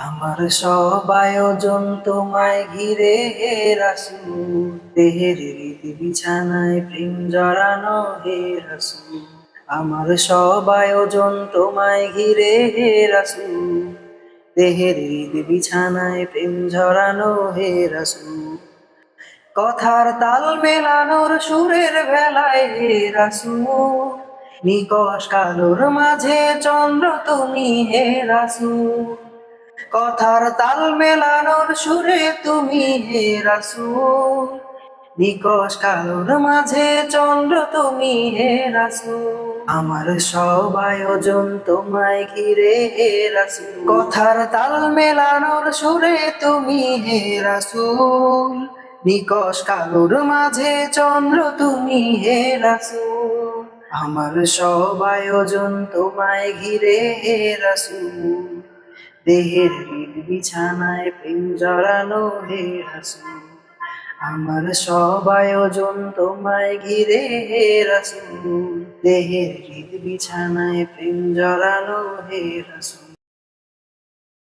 আমার সব আয়োজন তোমায় ঘিরে হে রাসূল, দেহের রীতি বিছানায় প্রেম জড়ানো হে রাসূল। আমার সব আয়োজন তোমায় ঘিরে হে রাসূল, দেহের রীতি বিছানায় প্রেম ঝরানো হে রাসূল। কথার তাল মেলানোর সুরের ভেলায় হে রাসূল, নিকষ কালোর মাঝে চন্দ্র তুমি হে রাসূল। কথার তাল মেলানোর সুরে তুমি হে রাসূল, নিকষ কালোর মাঝে চন্দ্র তুমি হে রাসূল। আমার সব আয়োজন তোমায় ঘিরে হে রাসূল, কথার তাল মেলানোর সুরে তুমি হে রাসূল, নিকষ কালোর মাঝে চন্দ্র তুমি হে রাসূল। আমার সব আয়োজন তোমায় ঘিরে হে রাসূল, দেহের বিছানায় প্রেম জড়ানো হে রাসূল। আমার সব আয়োজন তোমায় ঘিরে হে রাসূল, দেহের বিছানায় প্রেম জড়ানো হে রাসূল।